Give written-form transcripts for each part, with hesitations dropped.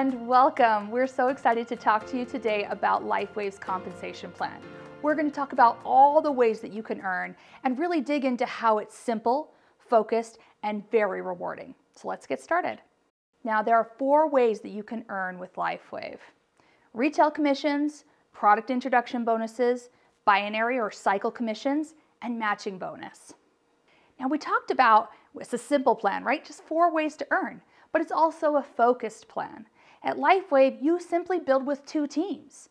and welcome. We're so excited to talk to you today about LifeWave's compensation plan. We're going to talk about all the ways that you can earn and really dig into how it's simple, focused, and very rewarding. So let's get started. Now, there are 4 ways that you can earn with LifeWave: retail commissions, product introduction bonuses, binary or cycle commissions, and matching bonus. Now, we talked about it's a simple plan, right? Just 4 ways to earn, but it's also a focused plan. At LifeWave, you simply build with 2 teams.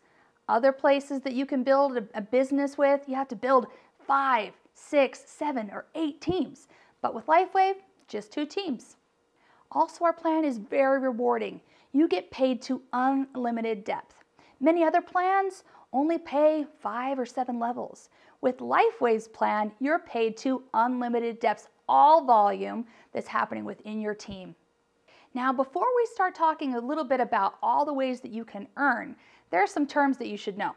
Other places that you can build a business with, you have to build 5, 6, 7, or 8 teams. But with LifeWave, just 2 teams. Also, our plan is very rewarding. You get paid to unlimited depth. Many other plans only pay 5 or 7 levels. With LifeWave's plan, you're paid to unlimited depths, all volume that's happening within your team. Now, before we start talking a little bit about all the ways that you can earn, there are some terms that you should know.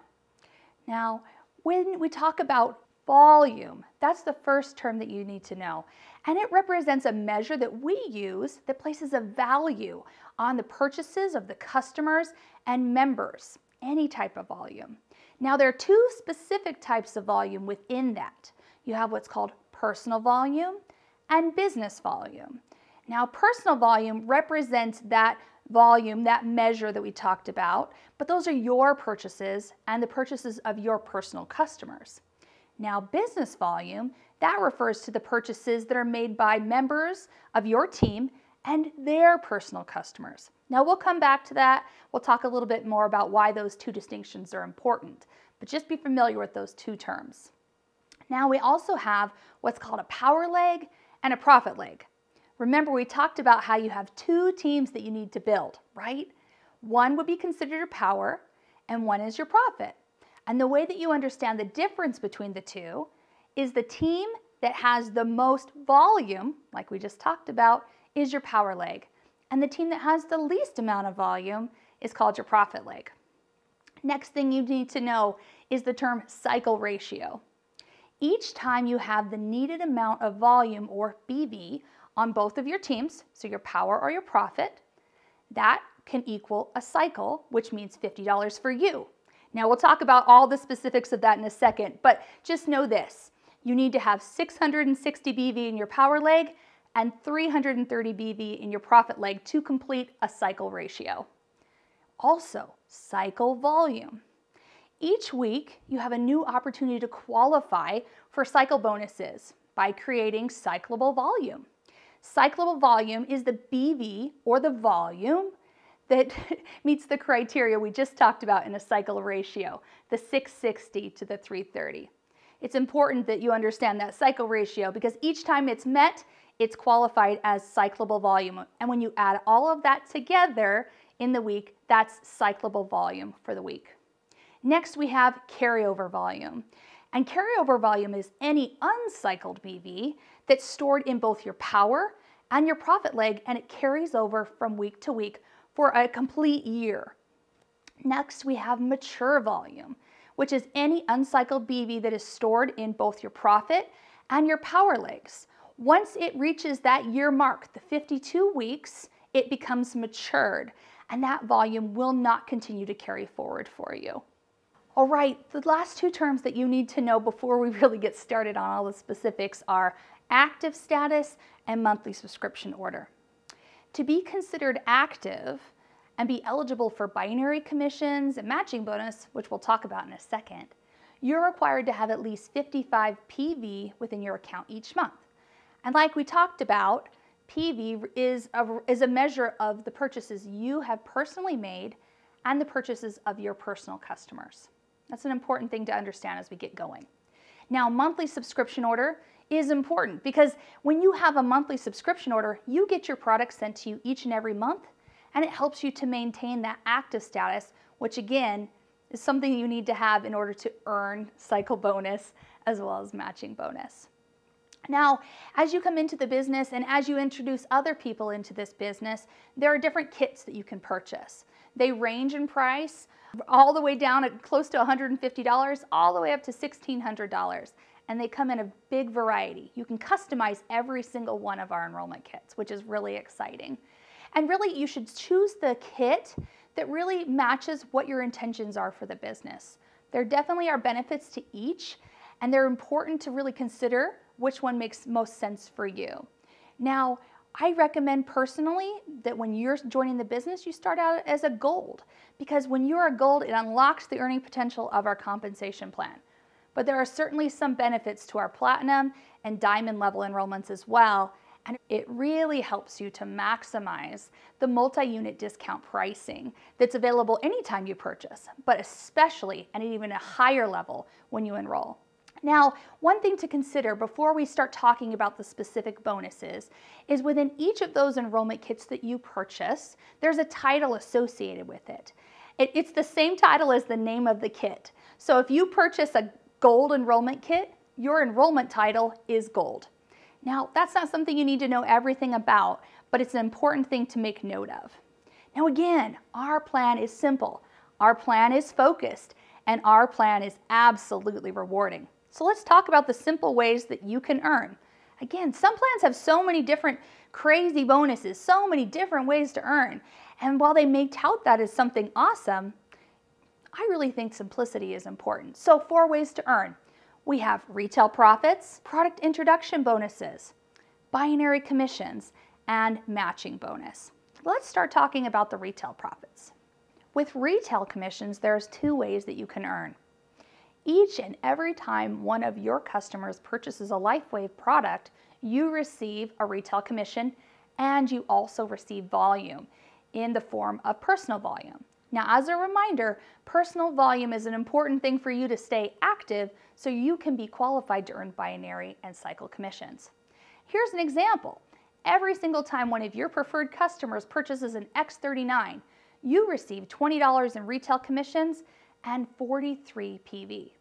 Now, when we talk about volume, that's the first term that you need to know. And it represents a measure that we use that places a value on the purchases of the customers and members, any type of volume. Now, there are 2 specific types of volume within that. You have what's called personal volume and business volume. Now, personal volume represents that volume, that measure that we talked about, but those are your purchases and the purchases of your personal customers. Now, business volume, that refers to the purchases that are made by members of your team and their personal customers. Now, we'll come back to that. We'll talk a little bit more about why those 2 distinctions are important, but just be familiar with those 2 terms. Now, we also have what's called a power leg and a profit leg. Remember, we talked about how you have 2 teams that you need to build, right? One would be considered your power and one is your profit. And the way that you understand the difference between the 2 is the team that has the most volume, like we just talked about, is your power leg. And the team that has the least amount of volume is called your profit leg. Next thing you need to know is the term cycle ratio. Each time you have the needed amount of volume, or BV, on both of your teams, so your power or your profit, that can equal a cycle, which means $50 for you. Now, we'll talk about all the specifics of that in a second, but just know this. You need to have 660 BV in your power leg and 330 BV in your profit leg to complete a cycle ratio. Also, cycle volume. Each week, you have a new opportunity to qualify for cycle bonuses by creating cyclable volume. Cyclable volume is the BV, or the volume, that meets the criteria we just talked about in a cycle ratio, the 660 to the 330. It's important that you understand that cycle ratio because each time it's met, it's qualified as cyclable volume. And when you add all of that together in the week, that's cyclable volume for the week. Next, we have carryover volume. And carryover volume is any uncycled BV that's stored in both your power and your profit leg, and it carries over from week to week for a complete year. Next, we have mature volume, which is any uncycled BV that is stored in both your profit and your power legs. Once it reaches that year mark, the 52 weeks, it becomes matured, and that volume will not continue to carry forward for you. All right, the last 2 terms that you need to know before we really get started on all the specifics are active status and monthly subscription order. To be considered active and be eligible for binary commissions and matching bonus, which we'll talk about in a second, you're required to have at least 55 PV within your account each month. And like we talked about, PV is a measure of the purchases you have personally made and the purchases of your personal customers. That's an important thing to understand as we get going. Now, monthly subscription order is important because when you have a monthly subscription order, you get your products sent to you each and every month, and it helps you to maintain that active status, which again is something you need to have in order to earn cycle bonus as well as matching bonus. Now, as you come into the business and as you introduce other people into this business, there are different kits that you can purchase. They range in price all the way down at close to $150, all the way up to $1,600. And they come in a big variety. You can customize every single one of our enrollment kits, which is really exciting. And really, you should choose the kit that really matches what your intentions are for the business. There definitely are benefits to each, and they're important to really consider which one makes most sense for you. Now, I recommend personally that when you're joining the business, you start out as a gold, because when you're a gold, it unlocks the earning potential of our compensation plan. But there are certainly some benefits to our platinum and diamond level enrollments as well, and it really helps you to maximize the multi-unit discount pricing that's available anytime you purchase, but especially at even a higher level when you enroll. Now, one thing to consider before we start talking about the specific bonuses is within each of those enrollment kits that you purchase, there's a title associated with it. It's the same title as the name of the kit. So if you purchase a gold enrollment kit, your enrollment title is gold. Now, that's not something you need to know everything about, but it's an important thing to make note of. Now again, our plan is simple, our plan is focused, and our plan is absolutely rewarding. So let's talk about the simple ways that you can earn. Again, some plans have so many different crazy bonuses, so many different ways to earn. And while they may tout that as something awesome, I really think simplicity is important. So 4 ways to earn. We have retail profits, product introduction bonuses, binary commissions, and matching bonus. Let's start talking about the retail profits. With retail commissions, there's 2 ways that you can earn. Each and every time one of your customers purchases a LifeWave product, you receive a retail commission, and you also receive volume in the form of personal volume. Now, as a reminder, personal volume is an important thing for you to stay active so you can be qualified to earn binary and cycle commissions. Here's an example. Every single time one of your preferred customers purchases an X39, you receive $20 in retail commissions and 43 PV.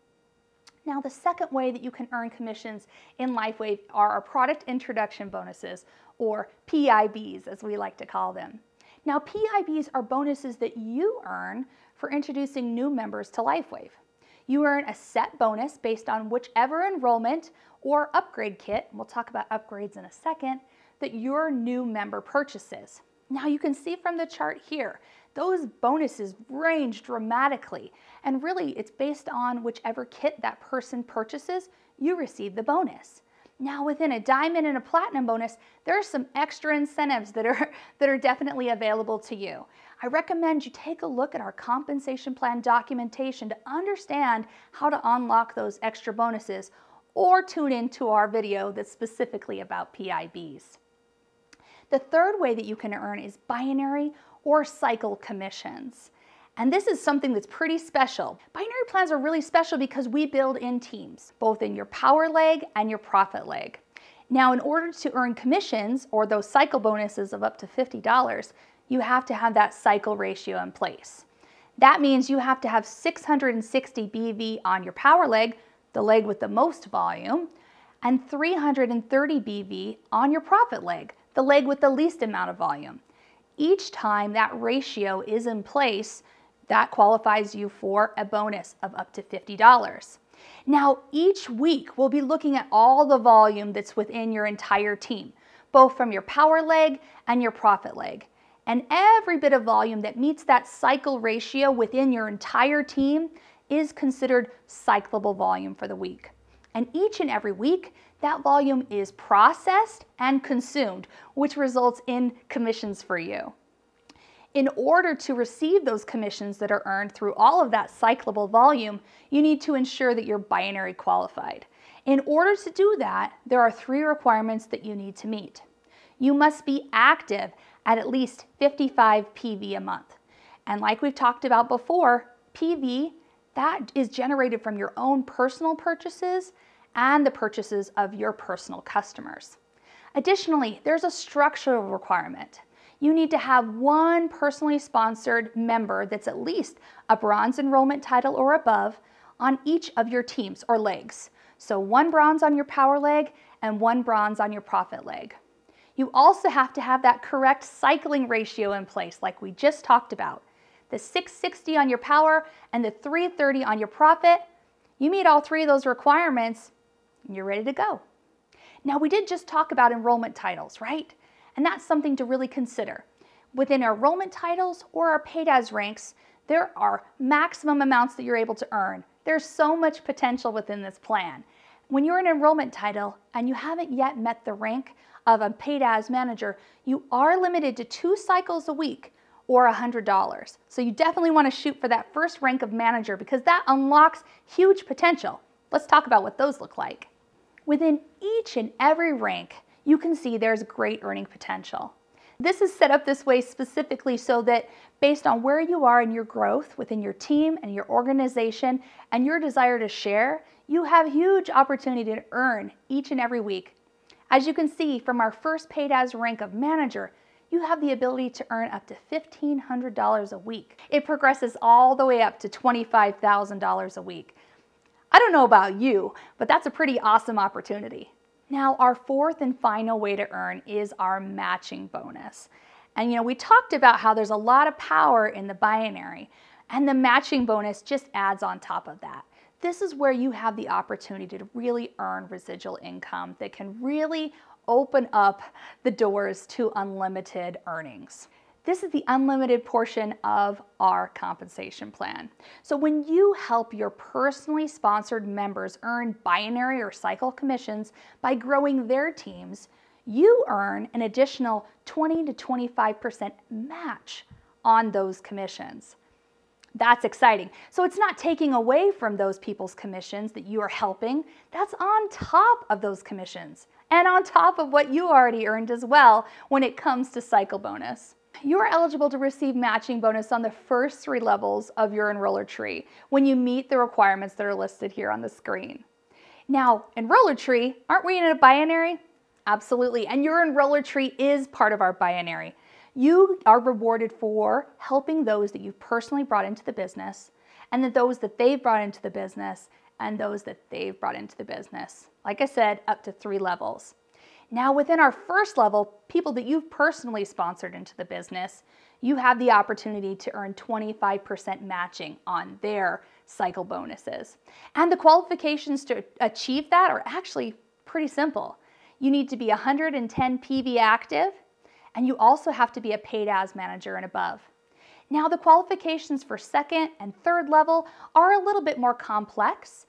Now, the second way that you can earn commissions in LifeWave are our product introduction bonuses, or PIBs as we like to call them. Now, PIBs are bonuses that you earn for introducing new members to LifeWave. You earn a set bonus based on whichever enrollment or upgrade kit, we'll talk about upgrades in a second, that your new member purchases. Now, you can see from the chart here, those bonuses range dramatically, and really it's based on whichever kit that person purchases, you receive the bonus. Now, within a diamond and a platinum bonus, there are some extra incentives that are definitely available to you. I recommend you take a look at our compensation plan documentation to understand how to unlock those extra bonuses, or tune into our video that's specifically about PIBs. The third way that you can earn is binary or cycle commissions. And this is something that's pretty special. Binary plans are really special because we build in teams, both in your power leg and your profit leg. Now, in order to earn commissions or those cycle bonuses of up to $50, you have to have that cycle ratio in place. That means you have to have 660 BV on your power leg, the leg with the most volume, and 330 BV on your profit leg, the leg with the least amount of volume. Each time that ratio is in place, that qualifies you for a bonus of up to $50. Now, each week we'll be looking at all the volume that's within your entire team, both from your power leg and your profit leg. And every bit of volume that meets that cycle ratio within your entire team is considered cyclable volume for the week. And each and every week, that volume is processed and consumed, which results in commissions for you. In order to receive those commissions that are earned through all of that cyclable volume, you need to ensure that you're binary qualified. In order to do that, there are 3 requirements that you need to meet. You must be active at least 55 PV a month. And like we've talked about before, PV, that is generated from your own personal purchases and the purchases of your personal customers. Additionally, there's a structural requirement. You need to have 1 personally sponsored member that's at least a bronze enrollment title or above on each of your teams or legs. So 1 bronze on your power leg and 1 bronze on your profit leg. You also have to have that correct cycling ratio in place like we just talked about. The 660 on your power and the 330 on your profit. You meet all 3 of those requirements and you're ready to go. Now, we did just talk about enrollment titles, right? And that's something to really consider. Within our enrollment titles or our paid as ranks, there are maximum amounts that you're able to earn. There's so much potential within this plan. When you're an enrollment title and you haven't yet met the rank of a paid as manager, you are limited to 2 cycles a week or $100. So you definitely want to shoot for that first rank of manager because that unlocks huge potential. Let's talk about what those look like. Within each and every rank, you can see there's great earning potential. This is set up this way specifically so that based on where you are in your growth within your team and your organization and your desire to share, you have huge opportunity to earn each and every week. As you can see from our first paid as rank of manager, you have the ability to earn up to $1,500 a week. It progresses all the way up to $25,000 a week. I don't know about you, but that's a pretty awesome opportunity. Now, our fourth and final way to earn is our matching bonus. And we talked about how there's a lot of power in the binary, and the matching bonus just adds on top of that. This is where you have the opportunity to really earn residual income that can really open up the doors to unlimited earnings. This is the unlimited portion of our compensation plan. So when you help your personally sponsored members earn binary or cycle commissions by growing their teams, you earn an additional 20 to 25% match on those commissions. That's exciting. So it's not taking away from those people's commissions that you are helping. That's on top of those commissions and on top of what you already earned as well when it comes to cycle bonus. You are eligible to receive matching bonus on the first 3 levels of your enroller tree when you meet the requirements that are listed here on the screen. Now, enroller tree, aren't we in a binary? Absolutely, and your enroller tree is part of our binary. You are rewarded for helping those that you've personally brought into the business, and then those that they've brought into the business, and those that they've brought into the business. Like I said, up to 3 levels. Now, within our first level, people that you've personally sponsored into the business, you have the opportunity to earn 25% matching on their cycle bonuses. And the qualifications to achieve that are actually pretty simple. You need to be 110 PV active, and you also have to be a paid as manager and above. Now, the qualifications for second and third level are a little bit more complex,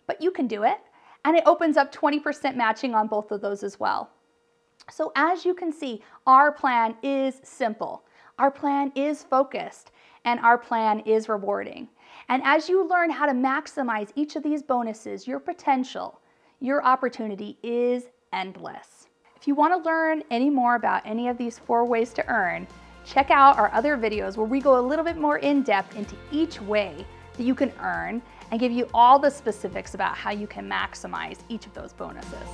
but you can do it. And it opens up 20% matching on both of those as well. So as you can see, our plan is simple. Our plan is focused, and our plan is rewarding. And as you learn how to maximize each of these bonuses, your potential, your opportunity is endless. If you want to learn any more about any of these 4 ways to earn, check out our other videos where we go a little bit more in depth into each way that you can earn and give you all the specifics about how you can maximize each of those bonuses.